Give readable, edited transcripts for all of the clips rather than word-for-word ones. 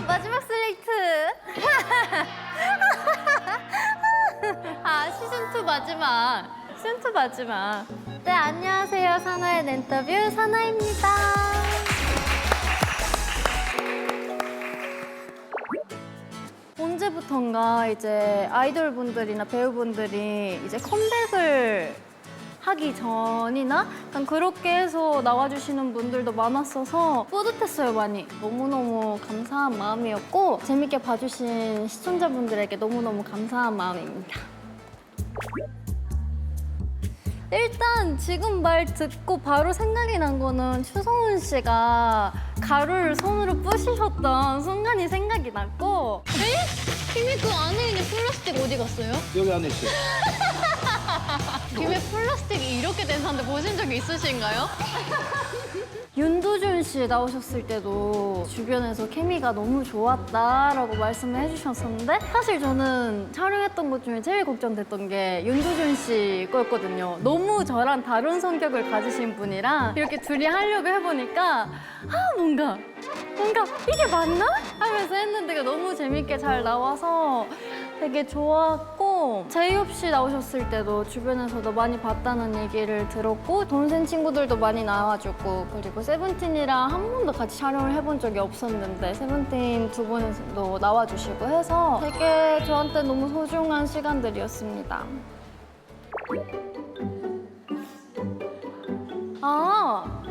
마지막 슬레이트. 아, 시즌2 마지막. 시즌2 마지막. 네, 안녕하세요. 사나의 랜터뷰 사나입니다. 언제부턴가 이제 아이돌 분들이나 배우분들이 이제 컴백을 하기 전이나 약간 그렇게 해서 나와주시는 분들도 많았어서 뿌듯했어요, 많이. 너무너무 감사한 마음이었고 재밌게 봐주신 시청자분들에게 너무너무 감사한 마음입니다. 일단 지금 말 듣고 바로 생각이 난 거는 추성훈 씨가 가루를 손으로 부시셨던 순간이 생각이 났고. 김이 그 안에 있는 플라스틱 어디 갔어요? 여기 안에 있어요. 김에 플라스틱이 이렇게 된 사람들 보신 적이 있으신가요? 윤도준 씨 나오셨을 때도 주변에서 케미가 너무 좋았다라고 말씀을 해주셨었는데 사실 저는 촬영했던 것 중에 제일 걱정됐던 게 윤도준 씨 거였거든요. 너무 저랑 다른 성격을 가지신 분이랑 이렇게 둘이 하려고 해보니까 뭔가 이게 맞나? 하면서 했는데 너무 재밌게 잘 나와서 되게 좋았고 제이홉 씨 나오셨을 때도 주변에서도 많이 봤다는 얘기를 들었고 돈 센 친구들도 많이 나와주고 그리고 세븐틴이랑 한 번도 같이 촬영을 해본 적이 없었는데 세븐틴 두 분도 나와주시고 해서 되게 저한테 너무 소중한 시간들이었습니다.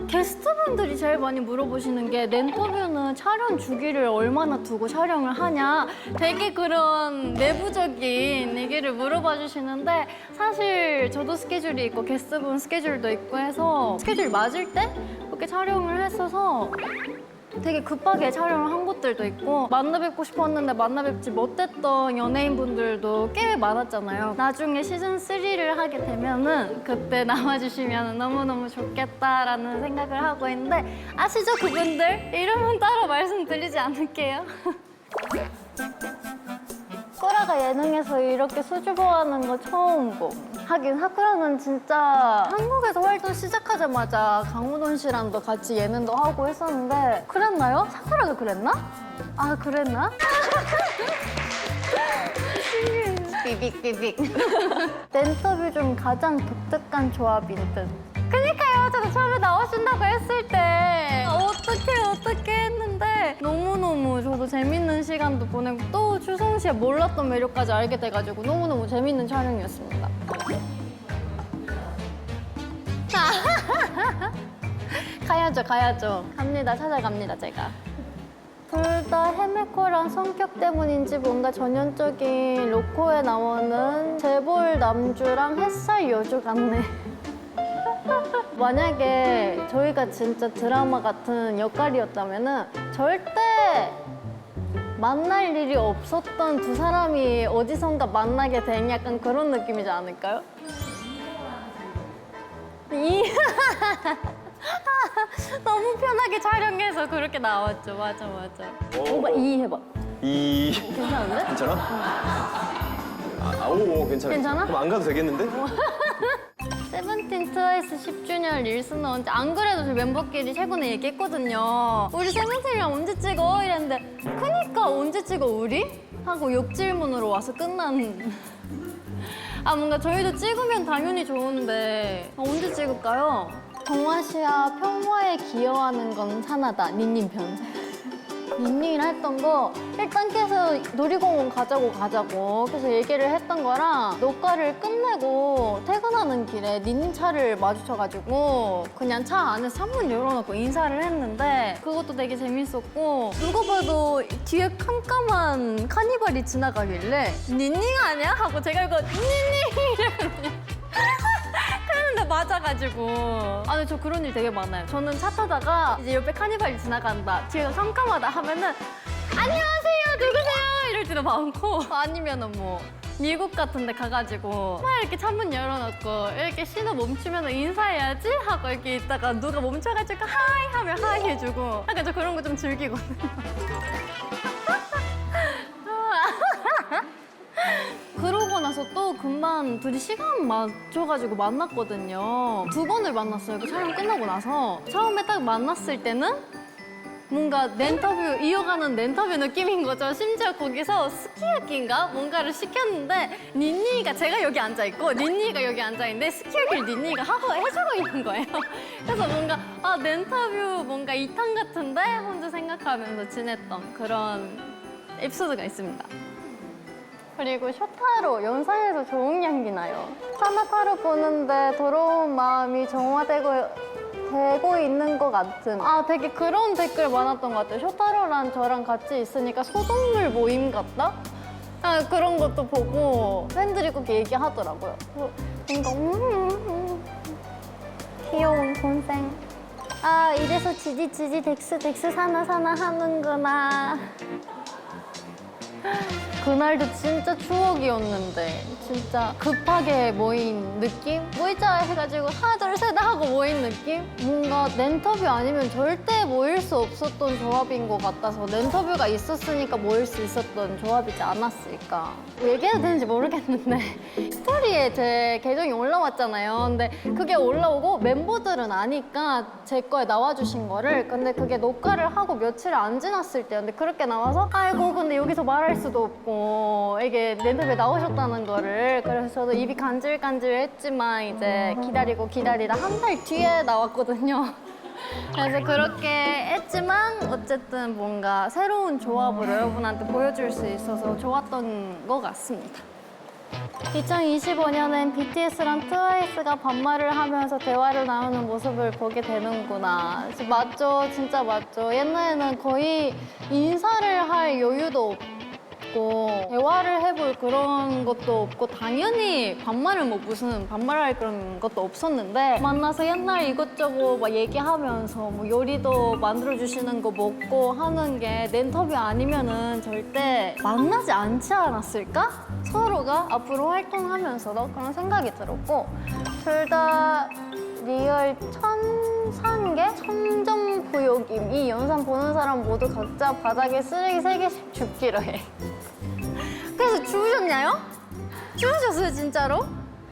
게스트분들이 제일 많이 물어보시는 게 랜터뷰는 촬영 주기를 얼마나 두고 촬영을 하냐 되게 그런 내부적인 얘기를 물어봐 주시는데 사실 저도 스케줄이 있고 게스트분 스케줄도 있고 해서 스케줄 맞을 때 그렇게 촬영을 했어서 되게 급하게 촬영을 한 곳들도 있고 만나 뵙고 싶었는데 만나 뵙지 못했던 연예인분들도 꽤 많았잖아요. 나중에 시즌3를 하게 되면은 그때 나와주시면 너무너무 좋겠다라는 생각을 하고 있는데 아시죠 그분들? 이름은 따로 말씀드리지 않을게요. 사쿠라가 예능에서 이렇게 수줍어하는 거 처음 봄. 하긴 사쿠라는 진짜 한국에서 활동 시작하자마자 강호동 씨랑도 같이 예능도 하고 했었는데 그랬나요? 사쿠라가 그랬나? 아 그랬나? 삐빅삐빅. 랜터뷰 중 가장 독특한 조합인 듯. 그니까요. 저도 처음에 나오신다고 했을 때 어떻게 했는데 너무너무 저도 재밌는 시간도 보내고 또 추성 씨의 몰랐던 매력까지 알게 돼가지고 너무너무 재밌는 촬영이었습니다. 가야죠. 갑니다. 찾아갑니다, 제가. 둘 다 헤메코랑 성격 때문인지 뭔가 전형적인 로코에 나오는 재벌 남주랑 햇살 여주 같네. 만약에 저희가 진짜 드라마 같은 역할이었다면 절대 만날 일이 없었던 두 사람이 어디선가 만나게 된 약간 그런 느낌이지 않을까요? 너무 편하게 촬영해서 그렇게 나왔죠. 맞아. 오빠 이 해봐. 괜찮은데? 괜찮아? 오, 괜찮아. 괜찮아? 그럼 안 가도 되겠는데? 세븐틴 트와이스 10주년 릴스는 언제? 안 그래도 저희 멤버끼리 최근에 얘기했거든요. 우리 세븐틴이랑 언제 찍어? 이랬는데 그니까 언제 찍어 우리? 하고 역질문으로 와서 끝난. 뭔가 저희도 찍으면 당연히 좋은데 언제 찍을까요? 동아시아 평화에 기여하는 건 사나다. 니님 편. 니님이랑 했던 거 일단 계속 놀이공원 가자고 그래서 얘기를 했던 거랑 녹화를 끝내고 퇴근하는 길에 니님 차를 마주쳐가지고 그냥 차 안에서 창문 열어놓고 인사를 했는데 그것도 되게 재밌었고 누가 봐도 뒤에 깜깜한 카니발이 지나가길래 니님 아니야? 하고 제가 이거 니님 했는데 맞아가지고 근데 저 그런 일 되게 많아요. 저는 차 타다가 이제 옆에 카니발이 지나간다 뒤에가 깜깜하다 하면은 안녕하세요 누구세요 이럴 때도 많고 아니면은 뭐 미국 같은 데 가가지고 막 이렇게 창문 열어놓고 이렇게 신호 멈추면 인사해야지 하고 이렇게 있다가 누가 멈춰가지고 하이 하면 하이 해주고 약간 저 그런 거 좀 즐기거든요. 그러고 나서 또 금방 둘이 시간 맞춰가지고 만났거든요. 2번을 만났어요. 그 촬영 끝나고 나서. 처음에 딱 만났을 때는 뭔가 렌터뷰 이어가는 렌터뷰 느낌인 거죠. 심지어 거기서 스키야키인가 뭔가를 시켰는데 닌니가 제가 여기 앉아 있고 닌니가 여기 앉아 있는데 스키야키를 닌니가 하고 해주고 있는 거예요. 그래서 뭔가 아 렌터뷰 뭔가 2탄 같은데 혼자 생각하면서 지냈던 그런 에피소드가 있습니다. 그리고 쇼타로 연상해서 좋은 향기 나요. 사나타로 보는데 더러운 마음이 정화되고 있는 것 같은. 아 되게 그런 댓글 많았던 것 같아요. 쇼타로랑 저랑 같이 있으니까 소동물 모임 같다? 아, 그런 것도 보고 팬들이 꼭 얘기하더라고요. 그래서 뭔가 귀여운 동생. 아 이래서 지지 덱스 사나 하는구나. 그날도 진짜 추억이었는데 진짜 급하게 모인 느낌? 모이자 해가지고 하나 둘 셋 하고 모인 느낌? 뭔가 렌터뷰 아니면 절대 모일 수 없었던 조합인 것 같아서 렌터뷰가 있었으니까 모일 수 있었던 조합이지 않았을까. 얘기해도 되는지 모르겠는데 스토리에 제 계정이 올라왔잖아요. 근데 그게 올라오고 멤버들은 아니까 제 거에 나와주신 거를. 근데 그게 녹화를 하고 며칠 안 지났을 때 근데 그렇게 나와서 아이고 근데 여기서 말할 수도 없고 이게 렌터뷰에 나오셨다는 거를. 그래서 저도 입이 간질간질했지만 이제 기다리다 한 달 뒤에 나왔거든요. 그래서 그렇게 했지만 어쨌든 뭔가 새로운 조합을 여러분한테 보여줄 수 있어서 좋았던 것 같습니다. 2025년엔 BTS랑 트와이스가 반말을 하면서 대화를 나누는 모습을 보게 되는구나. 맞죠, 진짜 맞죠. 옛날에는 거의 인사를 할 여유도 없고 대화를 해볼 그런 것도 없고 당연히 반말을 뭐 무슨 반말할 그런 것도 없었는데 만나서 옛날 이것저것 막 얘기하면서 뭐 요리도 만들어주시는 거 먹고 하는 게 렌터뷰 아니면은 절대 만나지 않지 않았을까? 서로가 앞으로 활동하면서도 그런 생각이 들었고 둘 다 리얼 천상계? 천점부욕임. 이 영상 보는 사람 모두 각자 바닥에 쓰레기 3개씩 줍기로 해. 그래서 주우셨냐요? 주우셨어요 진짜로?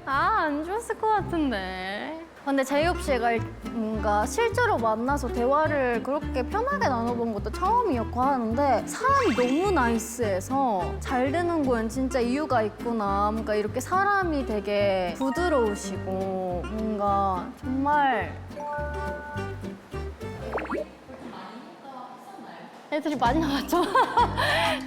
아 안 주웠을 것 같은데. 근데 제이홉 씨가 뭔가 실제로 만나서 대화를 그렇게 편하게 나눠본 것도 처음이었고 하는데 사람이 너무 나이스해서 잘 되는 거엔 진짜 이유가 있구나. 뭔가 이렇게 사람이 되게 부드러우시고 뭔가 정말 애들이 많이 나왔죠?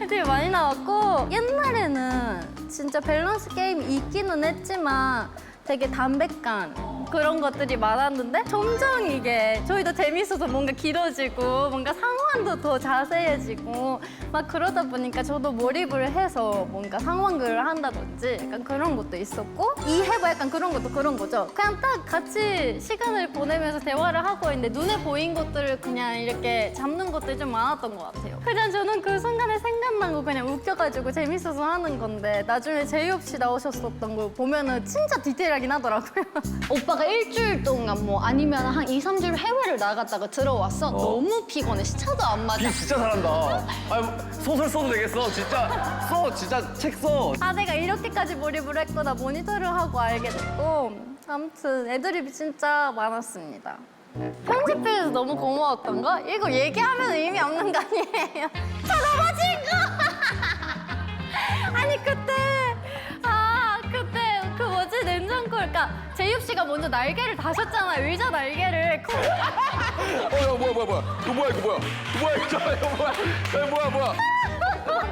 애들이 많이 나왔고 옛날에는 진짜 밸런스 게임이 있기는 했지만 되게 담백한 그런 것들이 많았는데 점점 이게 저희도 재밌어서 뭔가 길어지고 뭔가 상황도 더 자세해지고 막 그러다 보니까 저도 몰입을 해서 뭔가 상황극을 한다든지 약간 그런 것도 있었고 이해봐 약간 그런 것도 그런 거죠. 그냥 딱 같이 시간을 보내면서 대화를 하고 있는데 눈에 보인 것들을 그냥 이렇게 잡는 것들이 좀 많았던 것 같아요. 그냥 저는 그 순간에 생각난 거 그냥 웃겨가지고 재밌어서 하는 건데 나중에 제이홉 씨 나오셨었던 걸 보면은 진짜 디테일하긴 하더라고요. 오빠가 일주일 동안 뭐 아니면 한 2, 3주일 해외를 나갔다가 들어왔어. 너무 피곤해. 시차도 안 맞아. 니 진짜 잘한다. 아, 소설 써도 되겠어. 진짜 써. 진짜 책 써. 아 내가 이렇게까지 몰입을 했구나 모니터를 하고 알게 됐고 아무튼 애드립이 진짜 많았습니다. 편집해서 너무 고마웠던 거? 이거 얘기하면 의미 없는 거 아니에요? 저 넘어진 거! 아니 그때 그 뭐지 냉장고 그러니까 제이홉 씨가 먼저 날개를 다셨잖아요. 의자 날개를. 야, 뭐야. 이거 뭐야. 이거 뭐야.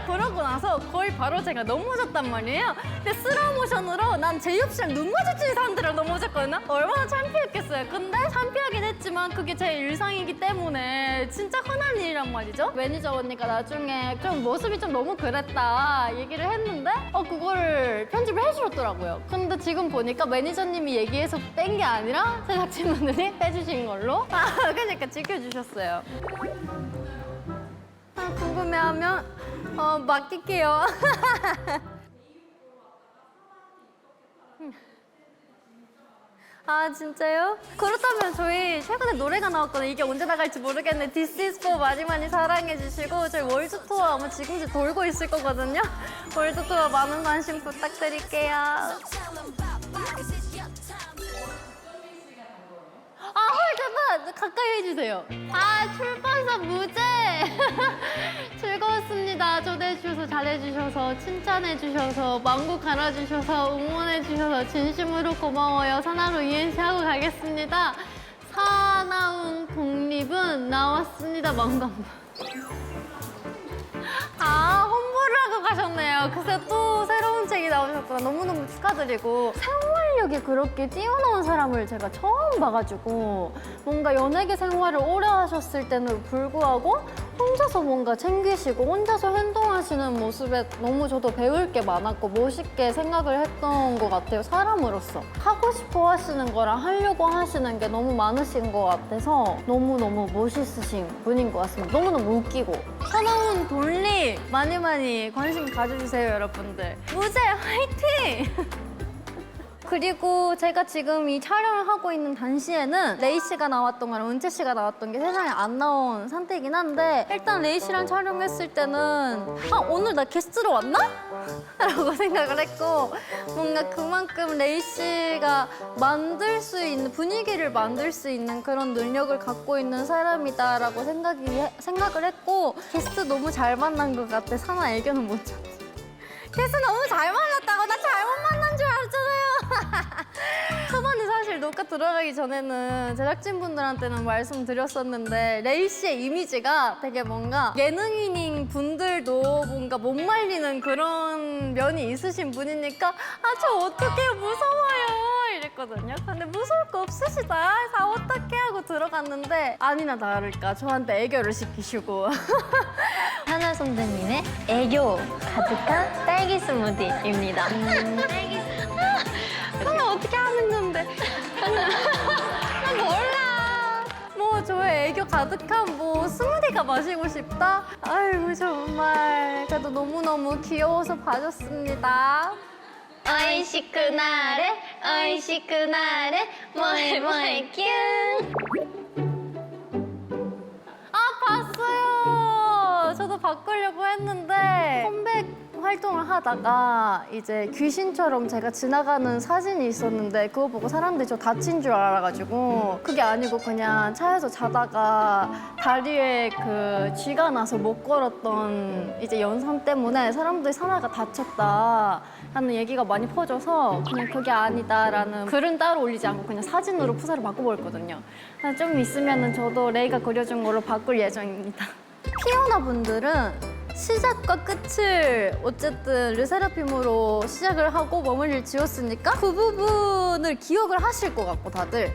그러고 나서 거의 바로 제가 넘어졌단 말이에요. 근데 슬로우 모션으로 난 제이홉 씨랑 눈 마주친 사람들이랑 넘어졌거든요. 얼마나 창피했겠어요. 근데 창피하긴 했지만 그게 제 일상이기 때문에 진짜 흔한 일이란 말이죠. 매니저 언니가 나중에 좀 모습이 좀 너무 그랬다 얘기를 했는데 그거를 편집을 해주셨더라고요. 근데 지금 보니까 매니저님이 얘기해서 뺀 게 아니라 제작진분들이 해주신 걸로 그러니까 지켜주셨어요. 궁금해하면 맡길게요. 아 진짜요? 그렇다면 저희 최근에 노래가 나왔거든요. 이게 언제 나갈지 모르겠는데 This is for 많이 많이 사랑해주시고 저희 월드 투어 아마 지금도 돌고 있을 거거든요. 월드 투어 많은 관심 부탁드릴게요. 아 헐 대박! 잠깐 가까이 해주세요. 아 출판사 무죄. 즐거웠습니다. 초대해주셔서 잘해주셔서 칭찬해주셔서 망고 갈아주셔서 응원해주셔서 진심으로 고마워요. 산하로 이행시 하고 가겠습니다. 사나운 독립은 나왔습니다. 망고 한 번. 아 홍보를 하고 가셨네요. 글쎄 또 새로운 책이 나오셨구나. 너무너무 축하드리고 생활력이 그렇게 뛰어난 사람을 제가 처음 봐가지고 뭔가 연예계 생활을 오래 하셨을 때는 불구하고 혼자서 뭔가 챙기시고 혼자서 행동하시는 모습에 너무 저도 배울 게 많았고 멋있게 생각을 했던 것 같아요. 사람으로서 하고 싶어 하시는 거랑 하려고 하시는 게 너무 많으신 것 같아서 너무너무 멋있으신 분인 것 같습니다. 너무너무 웃기고 사나운 돌리 많이 관심 가져주세요 여러분들. 무죄 화이팅! 그리고 제가 지금 이 촬영을 하고 있는 당시에는 레이 씨가 나왔던 거랑 은채 씨가 나왔던 게 세상에 안 나온 상태이긴 한데 일단 레이 씨랑 촬영했을 때는 아 오늘 나 게스트로 왔나? 라고 생각을 했고 뭔가 그만큼 레이 씨가 만들 수 있는 분위기를 만들 수 있는 그런 능력을 갖고 있는 사람이다라고 생각을 했고 게스트 너무 잘 만난 것 같아. 사나 애교는 못 참지. 게스트 너무 잘 만났다고. 나 잘못 만난 줄 알았잖아요. 초반에 사실 녹화 들어가기 전에는 제작진분들한테는 말씀드렸었는데 레이 씨의 이미지가 되게 뭔가 예능인인 분들도 뭔가 못 말리는 그런 면이 있으신 분이니까 아 저 어떡해요 무서워요 이랬거든요. 근데 무서울 거 없으시다. 다 어떡해 하고 들어갔는데 아니나 다를까 저한테 애교를 시키시고 하나 선배님의 애교 가득한 딸기 스무디입니다. 나 어떻게 하는 건데? 나 몰라. 뭐 저의 애교 가득한 뭐 스무디가 마시고 싶다? 아이고 정말 그래도 너무너무 귀여워서 봐줬습니다. 어이시 그날에 어이시 그날에 뭐해 뀨. 아 봤어요. 저도 바꾸려고 했는데 컴백 활동을 하다가 이제 귀신처럼 제가 지나가는 사진이 있었는데 그거 보고 사람들이 저 다친 줄 알아가지고 그게 아니고 그냥 차에서 자다가 다리에 그 쥐가 나서 못 걸었던 이제 연상 때문에 사람들이 사나가 다쳤다 하는 얘기가 많이 퍼져서 그냥 그게 아니다라는 글은 따로 올리지 않고 그냥 사진으로 푸사를 바꿔버렸거든요. 좀 있으면은 저도 레이가 그려준 걸로 바꿀 예정입니다. 피오나 분들은 시작과 끝을 어쨌든 르세라핌으로 시작을 하고 머물리를 지었으니까 그 부분을 기억을 하실 것 같고 다들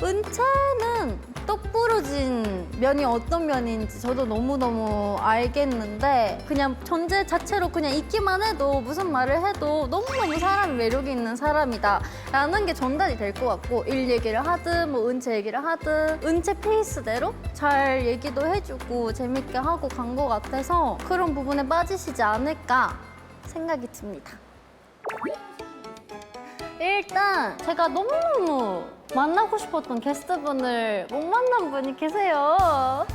은채는 똑부러진 면이 어떤 면인지 저도 너무너무 알겠는데 그냥 존재 자체로 그냥 있기만 해도 무슨 말을 해도 너무너무 사람이 매력이 있는 사람이다 라는 게 전달이 될 것 같고 일 얘기를 하든 뭐 은채 얘기를 하든 은채 페이스대로 잘 얘기도 해주고 재밌게 하고 간 것 같아서 그런 부분에 빠지시지 않을까 생각이 듭니다. 일단 제가 너무너무 만나고 싶었던 게스트분을 못 만난 분이 계세요.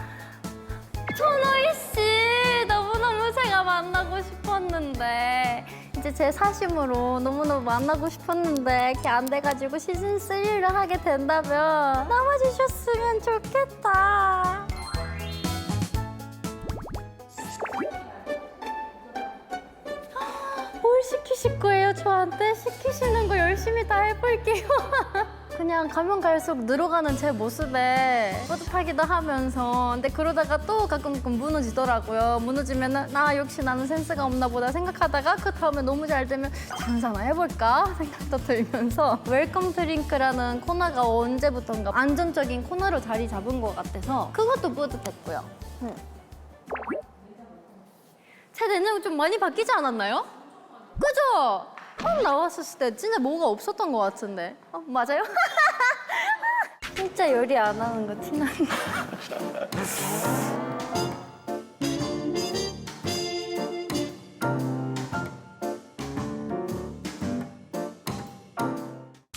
천호희 씨 너무너무 제가 만나고 싶었는데 이제 제 사심으로 너무너무 만나고 싶었는데 그게 안 돼가지고 시즌 3를 하게 된다면 남아주셨으면 좋겠다. 뭘 시키실 거예요, 저한테? 시키시는 거 열심히 다 해볼게요. 그냥 가면 갈수록 늘어가는 제 모습에 뿌듯하기도 하면서 근데 그러다가 또 가끔 무너지더라고요. 무너지면은 역시 나는 센스가 없나 보다 생각하다가 그 다음에 너무 잘 되면 장사나 해볼까 생각도 들면서 웰컴 드링크라는 코너가 언제부턴가 안정적인 코너로 자리 잡은 것 같아서 그것도 뿌듯했고요. 제 내용 좀 많이 바뀌지 않았나요? 그죠? 처음 나왔을 때 진짜 뭐가 없었던 것 같은데. 맞아요? 진짜 요리 안 하는 거 티나는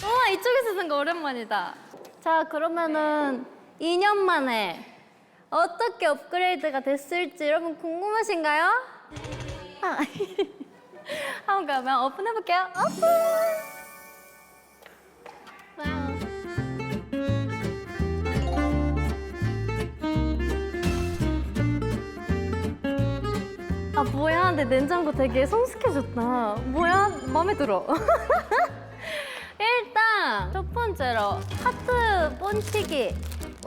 우와, 이쪽에서 쓴 거 오랜만이다. 자, 그러면은 2년 만에 어떻게 업그레이드가 됐을지 여러분 궁금하신가요? 한번 그러면 오픈해볼게요. 오픈! 와우. 아 뭐야, 근데 냉장고 되게 성숙해졌다. 뭐야, 마음에 들어. 일단 첫 번째로 하트 번치기.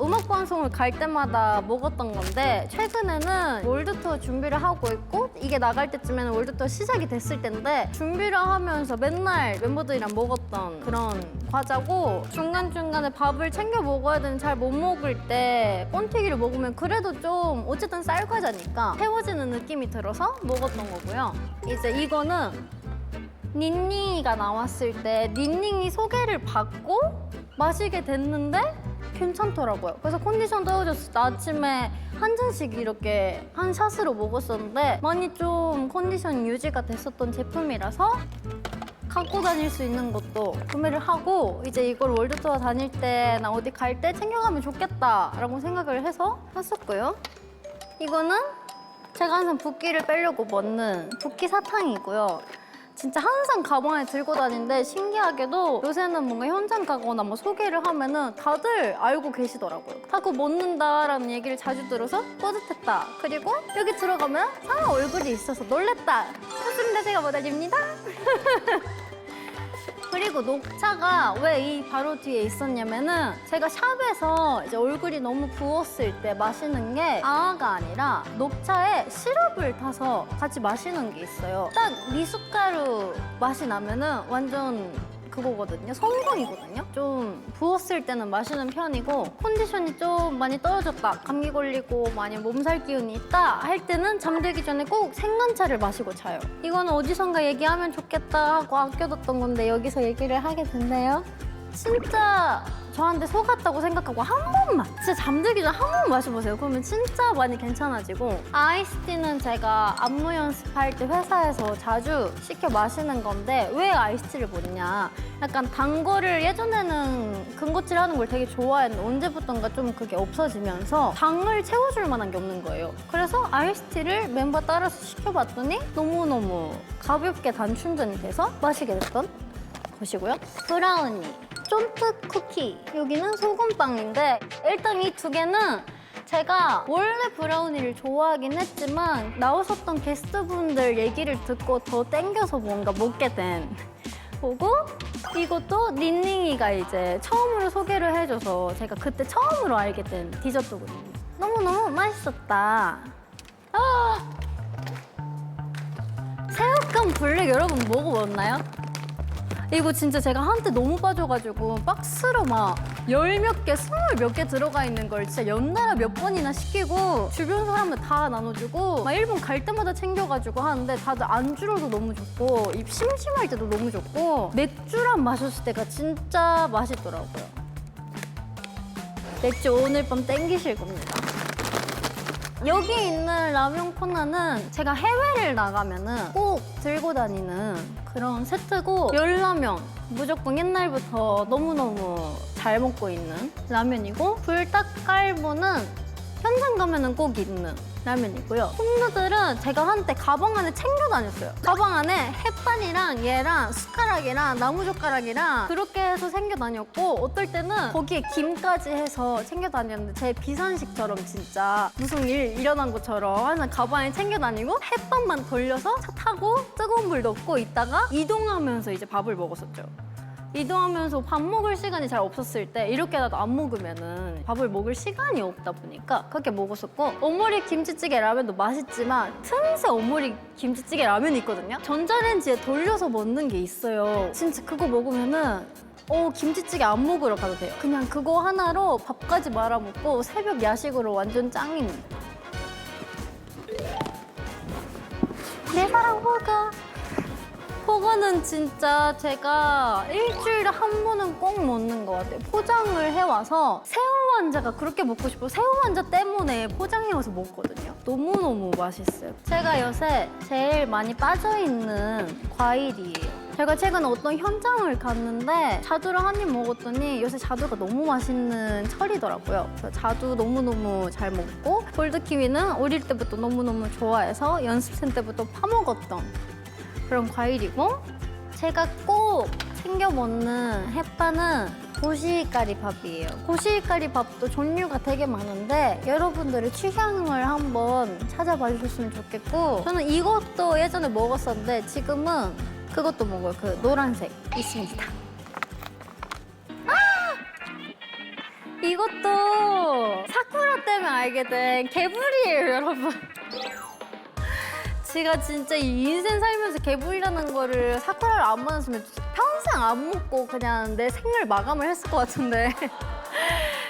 음악 방송을 갈 때마다 먹었던 건데 최근에는 월드투어 준비를 하고 있고 이게 나갈 때쯤에는 월드투어 시작이 됐을 텐데 준비를 하면서 맨날 멤버들이랑 먹었던 그런 과자고 중간중간에 밥을 챙겨 먹어야 되는 잘 못 먹을 때 번튀기를 먹으면 그래도 좀 어쨌든 쌀과자니까 태워지는 느낌이 들어서 먹었던 거고요. 이제 이거는 닌닝이가 나왔을 때 닌닝이 소개를 받고 마시게 됐는데 괜찮더라고요. 그래서 컨디션 떨어졌을 때 아침에 한 잔씩 이렇게 한 샷으로 먹었었는데 많이 좀 컨디션 유지가 됐었던 제품이라서 갖고 다닐 수 있는 것도 구매를 하고 이제 이걸 월드투어 다닐 때나 어디 갈 때 챙겨가면 좋겠다라고 생각을 해서 샀었고요. 이거는 제가 항상 붓기를 빼려고 먹는 붓기 사탕이고요. 진짜 항상 가방에 들고 다니는데 신기하게도 요새는 뭔가 현장 가거나 뭐 소개를 하면은 다들 알고 계시더라고요. 다 그거 먹는다라는 얘기를 자주 들어서 뿌듯했다. 그리고 여기 들어가면 상아 얼굴이 있어서 놀랬다. 좋습니다. 제가 모델입니다. 그리고 녹차가 왜 이 바로 뒤에 있었냐면은 제가 샵에서 이제 얼굴이 너무 부었을 때 마시는 게 아아가 아니라 녹차에 시럽을 타서 같이 마시는 게 있어요. 딱 미숫가루 맛이 나면은 완전 그거거든요. 성공이거든요. 좀 부었을 때는 마시는 편이고 컨디션이 좀 많이 떨어졌다, 감기 걸리고 많이 몸살 기운이 있다 할 때는 잠들기 전에 꼭 생강차를 마시고 자요. 이거는 어디선가 얘기하면 좋겠다 하고 아껴뒀던 건데 여기서 얘기를 하게 됐네요. 진짜 저한테 속았다고 생각하고 한 번만 진짜 잠들기 전에 한 번만 마셔보세요. 그러면 진짜 많이 괜찮아지고 아이스티는 제가 안무 연습할 때 회사에서 자주 시켜 마시는 건데 왜 아이스티를 먹냐 약간 단 거를 예전에는 근거치를 하는 걸 되게 좋아했는데 언제부턴가 좀 그게 없어지면서 당을 채워줄 만한 게 없는 거예요. 그래서 아이스티를 멤버 따라서 시켜봤더니 너무너무 가볍게 단충전이 돼서 마시게 됐던 것이고요. 브라우니 쫀득 쿠키. 여기는 소금빵인데 일단 이 두 개는 제가 원래 브라우니를 좋아하긴 했지만 나오셨던 게스트분들 얘기를 듣고 더 땡겨서 뭔가 먹게 된 거고 이것도 닌닝이가 이제 처음으로 소개를 해줘서 제가 그때 처음으로 알게 된 디저트거든요. 너무너무 맛있었다. 새우깡 블랙 여러분 먹어봤나요? 이거 진짜 제가 한때 너무 빠져가지고 박스로 막 열 몇 개, 20몇 개 들어가 있는 걸 진짜 연달아 몇 번이나 시키고 주변 사람들 다 나눠주고 막 일본 갈 때마다 챙겨가지고 하는데 다들 안주로도 너무 좋고 입 심심할 때도 너무 좋고 맥주랑 마셨을 때가 진짜 맛있더라고요. 맥주 오늘 밤 땡기실 겁니다. 여기 있는 라면 코너는 제가 해외를 나가면은 꼭 들고 다니는 그런 세트고 열라면 무조건 옛날부터 너무너무 잘 먹고 있는 라면이고 불닭갈비는 현장 가면은 꼭 있는 라면이고요. 콩누들은 제가 한때 가방 안에 챙겨 다녔어요. 가방 안에 햇반이랑 얘랑 숟가락이랑 나무젓가락이랑 그렇게 해서 챙겨 다녔고 어떨 때는 거기에 김까지 해서 챙겨 다녔는데 제 비상식처럼 진짜 무슨 일 일어난 것처럼 항상 가방에 챙겨 다니고 햇반만 돌려서 차 타고 뜨거운 물 넣고 있다가 이동하면서 이제 밥을 먹었었죠. 이동하면서 밥 먹을 시간이 잘 없었을 때 이렇게라도 안 먹으면은 밥을 먹을 시간이 없다 보니까 그렇게 먹었었고 오모리 김치찌개 라면도 맛있지만 틈새 오모리 김치찌개 라면이 있거든요. 전자레인지에 돌려서 먹는 게 있어요. 진짜 그거 먹으면은 김치찌개 안 먹으러 가도 돼요. 그냥 그거 하나로 밥까지 말아 먹고 새벽 야식으로 완전 짱입니다. 내 사랑 호가. 호거는 진짜 제가 일주일에 한 번은 꼭 먹는 것 같아요. 포장을 해와서 새우 완자가 그렇게 먹고 싶어 새우 완자 때문에 포장해와서 먹거든요. 너무너무 맛있어요. 제가 요새 제일 많이 빠져있는 과일이에요. 제가 최근에 어떤 현장을 갔는데 자두를 한 입 먹었더니 요새 자두가 너무 맛있는 철이더라고요. 그래서 자두 너무너무 잘 먹고 골드키위는 어릴 때부터 너무너무 좋아해서 연습생 때부터 파먹었던 그런 과일이고 제가 꼭 챙겨 먹는 햇반은 고시까리 밥이에요. 고시까리 밥도 종류가 되게 많은데 여러분들의 취향을 한번 찾아봐 주셨으면 좋겠고 저는 이것도 예전에 먹었었는데 지금은 그것도 먹어요. 그 노란색 있습니다. 이것도 사쿠라 때문에 알게 된 개불이에요, 여러분. 제가 진짜 이 인생 살면서 개불이라는 거를 사쿠라를 안 만났으면 평생 안 먹고 그냥 내 생을 마감을 했을 것 같은데.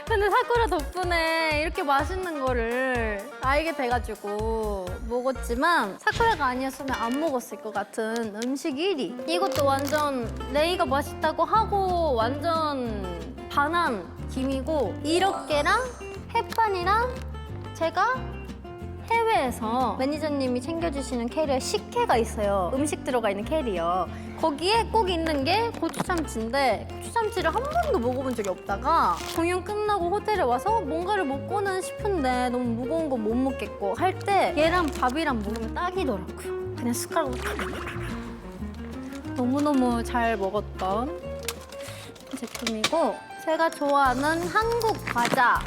근데 사쿠라 덕분에 이렇게 맛있는 거를 알게 돼가지고 먹었지만 사쿠라가 아니었으면 안 먹었을 것 같은 음식 1위. 이것도 완전 레이가 맛있다고 하고 완전 반한 김이고 이렇게랑 햇반이랑 제가 해외에서 매니저님이 챙겨주시는 캐리어 식혜가 있어요. 음식 들어가 있는 캐리어. 거기에 꼭 있는 게 고추참치인데 고추참치를 한 번도 먹어본 적이 없다가 공연 끝나고 호텔에 와서 뭔가를 먹고는 싶은데 너무 무거운 거 못 먹겠고 할 때 얘랑 밥이랑 먹으면 딱이더라고요. 그냥 숟가락으로 너무너무 잘 먹었던 제품이고 제가 좋아하는 한국 과자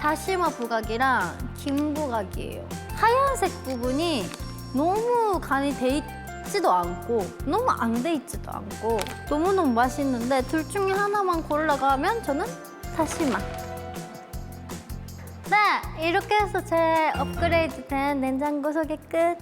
다시마 부각이랑 김 부각이에요. 하얀색 부분이 너무 간이 돼 있지도 않고 너무 안 돼 있지도 않고 너무너무 맛있는데 둘 중에 하나만 골라가면 저는 다시마. 네, 이렇게 해서 제 업그레이드 된 냉장고 소개 끝.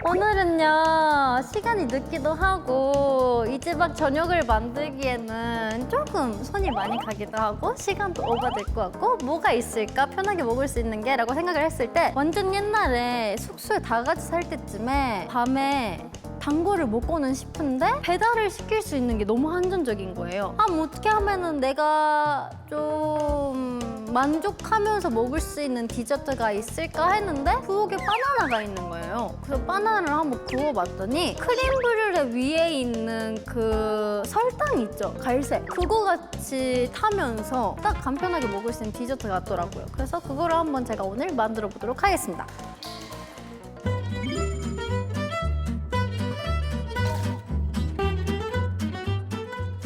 오늘은요 시간이 늦기도 하고 이제 막 저녁을 만들기에는 조금 손이 많이 가기도 하고 시간도 오버될 것 같고 뭐가 있을까 편하게 먹을 수 있는 게 라고 생각을 했을 때 완전 옛날에 숙소에 다 같이 살 때쯤에 밤에 단거를 먹고는 싶은데 배달을 시킬 수 있는 게 너무 한정적인 거예요. 아, 뭐 어떻게 하면은 내가 좀 만족하면서 먹을 수 있는 디저트가 있을까 했는데 부엌에 바나나가 있는 거예요. 그래서 바나나를 한번 구워봤더니 크림 브듈레 위에 있는 그 설탕 있죠? 갈색. 그거 같이 타면서 딱 간편하게 먹을 수 있는 디저트 같더라고요. 그래서 그거를 한번 제가 오늘 만들어 보도록 하겠습니다.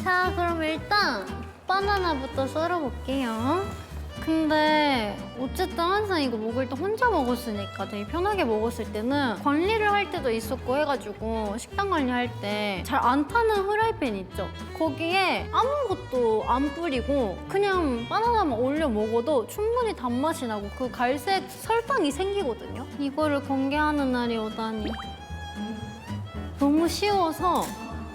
자, 그럼 일단 바나나부터 썰어볼게요. 근데 어쨌든 항상 이거 먹을 때 혼자 먹었으니까 되게 편하게 먹었을 때는 관리를 할 때도 있었고 해가지고 식단 관리할 때 잘 안 타는 후라이팬 있죠? 거기에 아무것도 안 뿌리고 그냥 바나나만 올려 먹어도 충분히 단맛이 나고 그 갈색 설탕이 생기거든요? 이거를 공개하는 날이 오다니 너무 쉬워서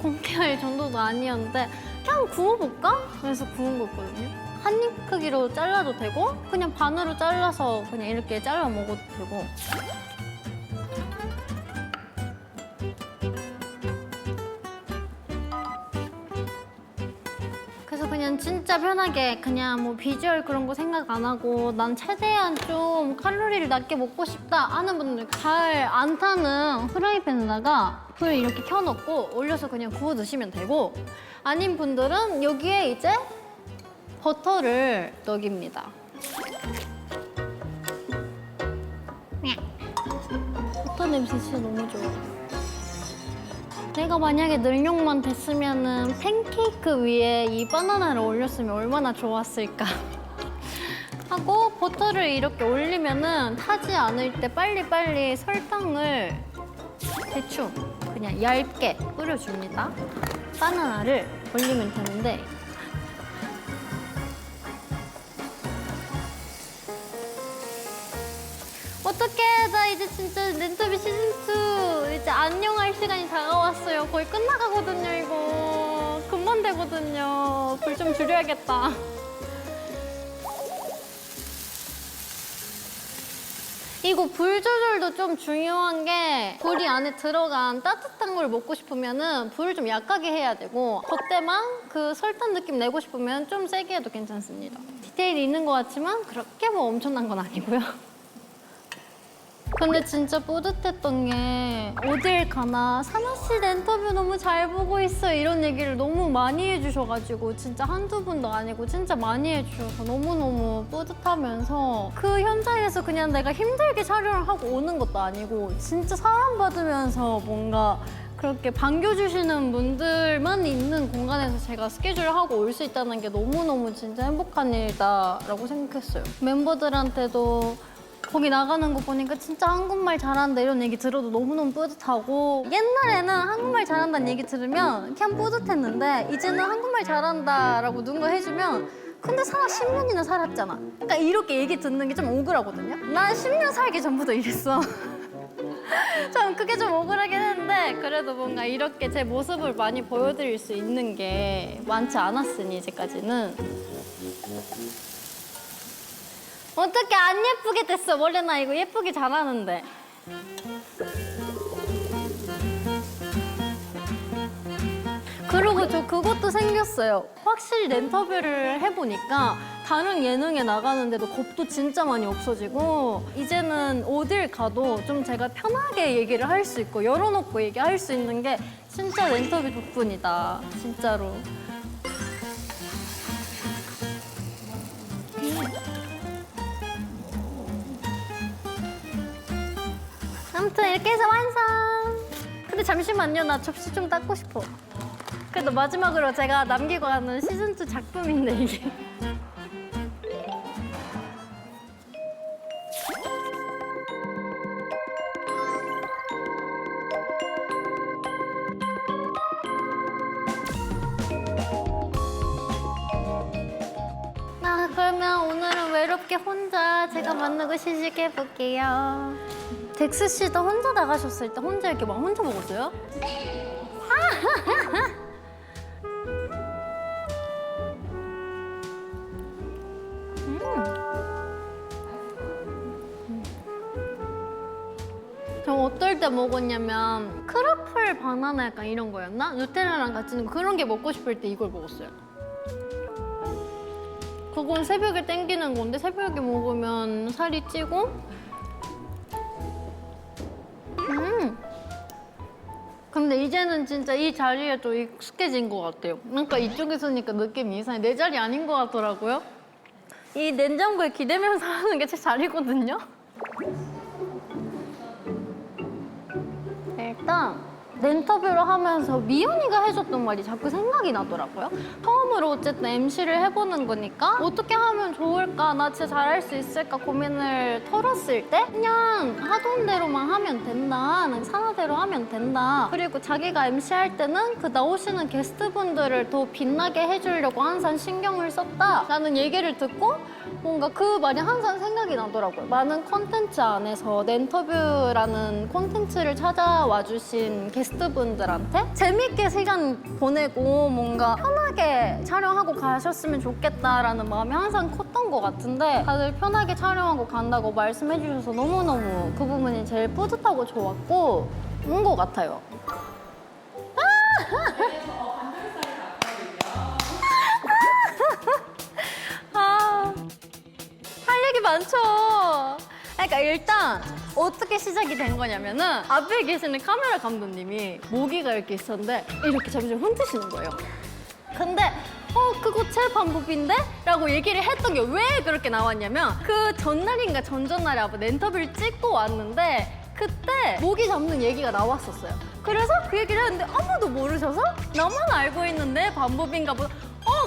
공개할 정도도 아니었는데 그냥 구워볼까? 그래서 구운 거거든요. 한 입 크기로 잘라도 되고 그냥 반으로 잘라서 그냥 이렇게 잘라 먹어도 되고 그래서 그냥 진짜 편하게 그냥 뭐 비주얼 그런 거 생각 안 하고 난 최대한 좀 칼로리를 낮게 먹고 싶다 하는 분들 잘 안 타는 프라이팬에다가 불 이렇게 켜놓고 올려서 그냥 구워 드시면 되고 아닌 분들은 여기에 이제 버터를 넣깁니다. 버터 냄새 진짜 너무 좋아. 내가 만약에 능력만 됐으면은 팬케이크 위에 이 바나나를 올렸으면 얼마나 좋았을까. 하고 버터를 이렇게 올리면은 타지 않을 때 빨리빨리 설탕을 대충 그냥 얇게 뿌려줍니다. 바나나를 올리면 되는데 어떡해, 나 이제 진짜 렌터비 시즌2 이제 안녕할 시간이 다가왔어요. 거의 끝나가거든요, 이거. 금방 되거든요. 불 좀 줄여야겠다. 이거 불 조절도 좀 중요한 게 불이 안에 들어간 따뜻한 걸 먹고 싶으면은 불을 좀 약하게 해야 되고 겉에만 그 설탕 느낌 내고 싶으면 좀 세게 해도 괜찮습니다. 디테일이 있는 것 같지만 그렇게 뭐 엄청난 건 아니고요. 근데 진짜 뿌듯했던 게 어딜 가나 사나 씨 인터뷰 너무 잘 보고 있어 이런 얘기를 너무 많이 해주셔가지고 진짜 한두 분도 아니고 진짜 많이 해주셔서 너무너무 뿌듯하면서 그 현장에서 그냥 내가 힘들게 촬영을 하고 오는 것도 아니고 진짜 사랑 받으면서 뭔가 그렇게 반겨주시는 분들만 있는 공간에서 제가 스케줄을 하고 올 수 있다는 게 너무너무 진짜 행복한 일이다라고 생각했어요. 멤버들한테도 거기 나가는 거 보니까 진짜 한국말 잘한다 이런 얘기 들어도 너무너무 뿌듯하고, 옛날에는 한국말 잘한다는 얘기 들으면 그냥 뿌듯했는데 이제는 한국말 잘한다라고 누군가 해주면 근데 10년이나 살았잖아. 그러니까 이렇게 얘기 듣는 게 좀 억울하거든요. 난 10년 살기 전부터 이랬어. 참 그게 좀 억울하긴 했는데 그래도 뭔가 이렇게 제 모습을 많이 보여드릴 수 있는 게 많지 않았으니 이제까지는. 어떻게 안 예쁘게 됐어? 원래 나 이거 예쁘게 잘하는데. 그리고 저 그것도 생겼어요. 확실히 렌터뷰를 해보니까 다른 예능에 나가는데도 겁도 진짜 많이 없어지고, 이제는 어딜 가도 좀 제가 편하게 얘기를 할 수 있고 열어놓고 얘기할 수 있는 게 진짜 렌터뷰 덕분이다. 진짜로. 아무튼 이렇게 해서 완성! 근데 잠시만요. 나 접시 좀 닦고 싶어. 그래도 마지막으로 제가 남기고 가는 시즌2 작품인데 이게. 그러면 오늘은 외롭게 혼자 제가 만나고 시식해볼게요. 덱스 씨도 혼자 나가셨을 때 혼자 이렇게 막 혼자 먹었어요? 저 어떨 때 먹었냐면 크로플 바나나 약간 이런 거였나? 누텔라랑 같이 있는 거, 그런 게 먹고 싶을 때 이걸 먹었어요. 그건 새벽에 땡기는 건데 새벽에 먹으면 살이 찌고. 근데 이제는 진짜 이 자리에 좀 익숙해진 것 같아요. 그러니까 이쪽에 서니까 느낌이 이상해. 내 자리 아닌 것 같더라고요. 이 냉장고에 기대면서 하는 게 제 자리거든요. 일단 렌터뷰를 하면서 미연이가 해줬던 말이 자꾸 생각이 나더라고요. 처음으로 어쨌든 MC를 해보는 거니까 어떻게 하면 좋을까, 나 진짜 잘할 수 있을까 고민을 털었을 때 그냥 하던 대로만 하면 된다, 그냥 산화대로 하면 된다. 그리고 자기가 MC 할 때는 그 나오시는 게스트분들을 더 빛나게 해주려고 항상 신경을 썼다라는 얘기를 듣고 뭔가 그 말이 항상 생각이 나더라고요. 많은 콘텐츠 안에서 렌터뷰라는 콘텐츠를 찾아와 주신 게스트분들한테 재밌게 시간 보내고 뭔가 편하게 촬영하고 가셨으면 좋겠다라는 마음이 항상 컸던 것 같은데, 다들 편하게 촬영하고 간다고 말씀해 주셔서 너무너무 그 부분이 제일 뿌듯하고 좋았고 온 것 같아요. 할 얘기 많죠. 그러니까 일단 어떻게 시작이 된 거냐면은 앞에 계시는 카메라 감독님이 모기가 이렇게 있었는데 이렇게 잠시 훑으시는 거예요. 근데 그거 제 방법인데? 라고 얘기를 했던 게 왜 그렇게 나왔냐면 그 전날인가 전전날에 아마 렌터뷰를 찍고 왔는데 그때 모기 잡는 얘기가 나왔었어요. 그래서 그 얘기를 했는데 아무도 모르셔서 나만 알고 있는 내 방법인가 보다.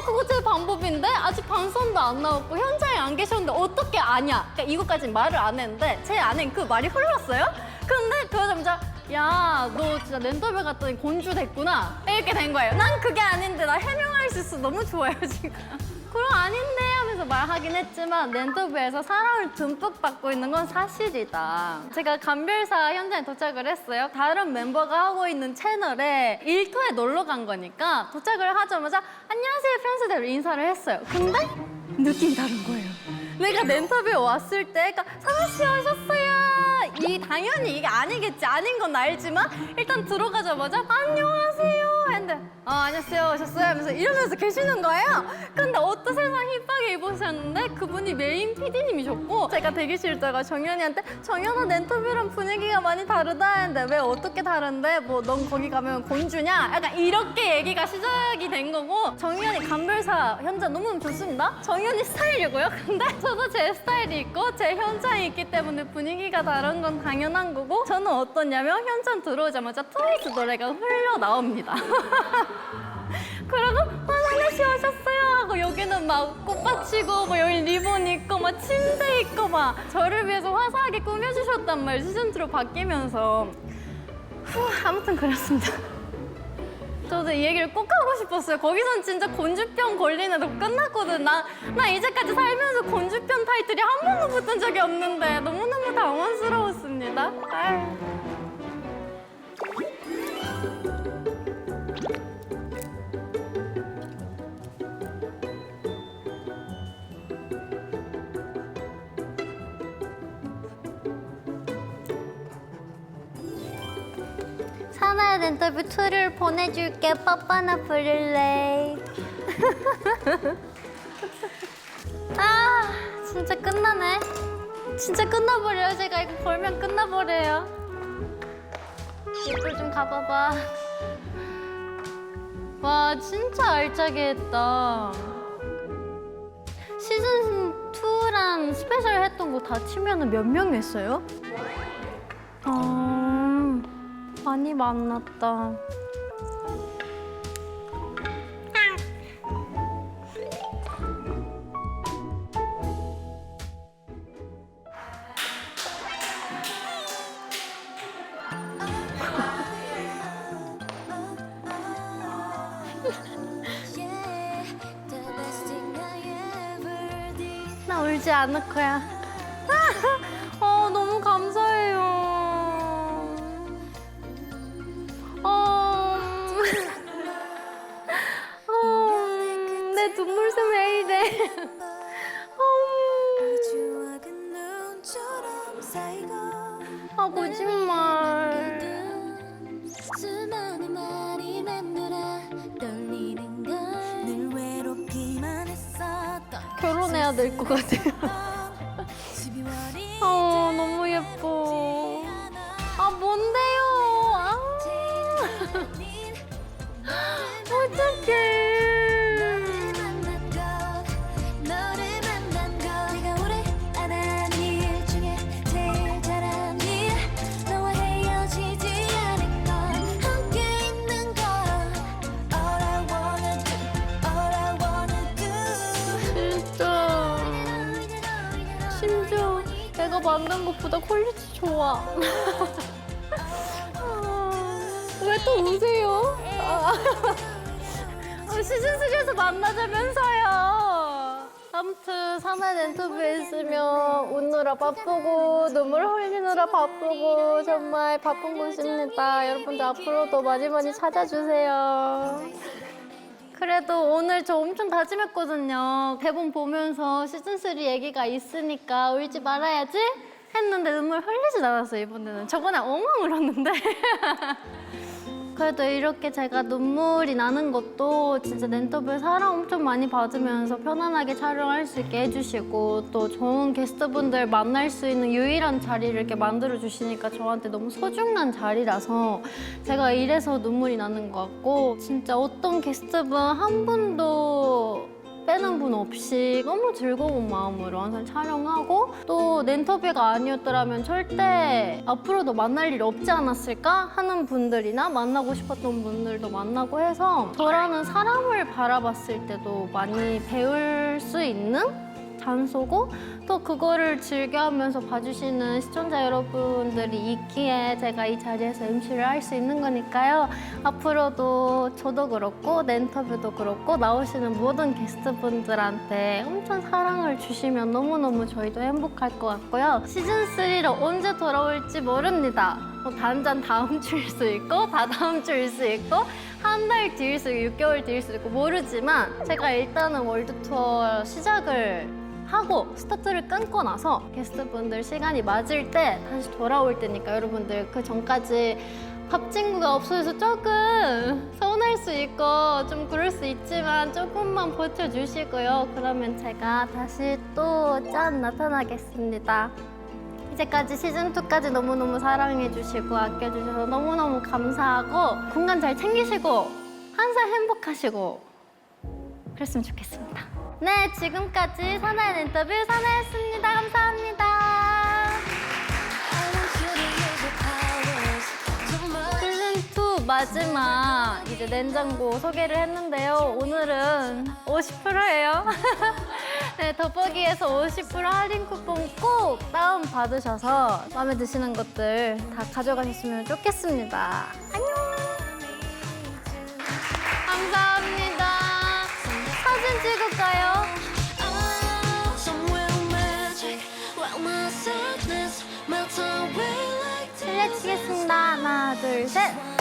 그거 제 방법인데 아직 방송도 안 나왔고 현장에 안 계셨는데 어떻게 아냐? 그러니까 이것까지 말을 안 했는데 제 안엔 그 말이 흘렀어요. 근데 그러자마자 야, 너 진짜 렌터뷰 갔더니 곤주 됐구나 이렇게 된 거예요. 난 그게 아닌데 나 해명할 수 있어. 너무 좋아요 지금. 그럼 아닌데 하면서 말하긴 했지만 렌터뷰에서 사랑을 듬뿍 받고 있는 건 사실이다. 제가 감별사 현장에 도착을 했어요. 다른 멤버가 하고 있는 채널에 일터에 놀러 간 거니까 도착을 하자마자 안녕하세요 평소대로 인사를 했어요. 근데 느낌이 다른 거예요. 내가 렌터뷰에 왔을 때 그러니까 사나 씨 오셨어요. 당연히 이게 아니겠지. 아닌 건 알지만 일단 들어가자마자 안녕하세요 했는데 안녕하세요 오셨어요? 하면서 이러면서 계시는 거예요. 근데 어떤 세상 힙하게 입으셨는데 그분이 메인 PD님이셨고 제가 대기실다가 정연이한테 정연아 랜터뷰랑 분위기가 많이 다르다 했는데 왜 어떻게 다른데? 뭐 넌 거기 가면 곤주냐? 약간 이렇게 얘기가 시작이 된 거고 정연이 감별사 현장 너무 좋습니다. 정연이 스타일이고요. 근데 저도 제 스타일이 있고 제 현장이 있기 때문에 분위기가 다른 건 당연한 거고 저는 어떠냐면 현장 들어오자마자 트와이스 노래가 흘러나옵니다. 그리고 화장실 씨 오셨어요 하고 여기는 막 꽃받치고 뭐 여기 리본 있고 막 침대 있고 막 저를 위해서 화사하게 꾸며주셨단 말이에요. 시즌2로 바뀌면서 아무튼 그렇습니다. 저도 이 얘기를 꼭 하고 싶었어요. 거기선 진짜 곤주병 걸리는 거 끝났거든. 나 이제까지 살면서 곤주병 타이틀이 한 번도 붙은 적이 없는데 너무너무 당황스러웠습니다. 아유. 사나야 랜터뷰 2를 보내줄게. 빠빠나 부를래. 아 진짜 끝나네. 진짜 끝나버려요. 제가 이거 벌면 끝나버려요. 이불 좀 가봐봐. 와 진짜 알짜게 했다. 시즌2랑 스페셜 했던 거 다 치면 몇 명 했어요? 많이 만났다. 나 울지 않을 거야. 너무 감사해요. 내 눈물샘 왜 이래? 거짓말. 결혼해야 될 것 같아요. 너무 예뻐. 뭔데요? 어떡해. 심지어 내가 만든 것보다 퀄리티 좋아. 왜 또 우세요? 시즌3에서 만나자면서요. 아무튼 사나 랜터뷰에 있으면 웃느라 바쁘고 눈물 흘리느라 바쁘고 정말 바쁜 곳입니다. 여러분들 앞으로도 많이 많이 찾아주세요. 그래도 오늘 저 엄청 다짐했거든요. 대본 보면서 시즌3 얘기가 있으니까 울지 말아야지 했는데 눈물 흘리지 않았어요, 이번에는. 저번에 엉엉 울었는데. 그래도 이렇게 제가 눈물이 나는 것도 진짜 랜터뷰 사랑 엄청 많이 받으면서 편안하게 촬영할 수 있게 해주시고 또 좋은 게스트분들 만날 수 있는 유일한 자리를 이렇게 만들어주시니까 저한테 너무 소중한 자리라서 제가 이래서 눈물이 나는 것 같고 진짜 어떤 게스트분 한 분도 빼는 분 없이 너무 즐거운 마음으로 항상 촬영하고 또 랜터뷰가 아니었더라면 절대 앞으로도 만날 일이 없지 않았을까 하는 분들이나 만나고 싶었던 분들도 만나고 해서 저라는 사람을 바라봤을 때도 많이 배울 수 있는 장소고 또 그거를 즐겨하면서 봐주시는 시청자 여러분들이 있기에 제가 이 자리에서 MC를 할 수 있는 거니까요. 앞으로도 저도 그렇고 랜터뷰도 그렇고 나오시는 모든 게스트분들한테 엄청 사랑을 주시면 너무너무 저희도 행복할 것 같고요. 시즌3로 언제 돌아올지 모릅니다. 뭐 단전 다음 주일 수 있고 다다음 주일 수 있고 한 달 뒤일 수 있고 6개월 뒤일 수 있고 모르지만 제가 일단은 월드 투어 시작을 하고 스타트를 끊고 나서 게스트분들 시간이 맞을 때 다시 돌아올 테니까 여러분들 그 전까지 밥 친구가 없어져서 조금 서운할 수 있고 좀 그럴 수 있지만 조금만 버텨주시고요. 그러면 제가 다시 또 짠 나타나겠습니다. 이제까지 시즌2까지 너무너무 사랑해주시고 아껴주셔서 너무너무 감사하고 건강 잘 챙기시고 항상 행복하시고 그랬으면 좋겠습니다. 네, 지금까지 사나이 인터뷰 사나였습니다. 감사합니다. 시즌2 마지막 이제 냉장고 소개를 했는데요. 오늘은 50%예요. 네, 돋보기에서 50% 할인 쿠폰 꼭 다운 받으셔서 마음에 드시는 것들 다 가져가셨으면 좋겠습니다. 안녕. 감사합니다. 사진 찍을까요? 실례 치겠습니다. 하나, 둘, 셋.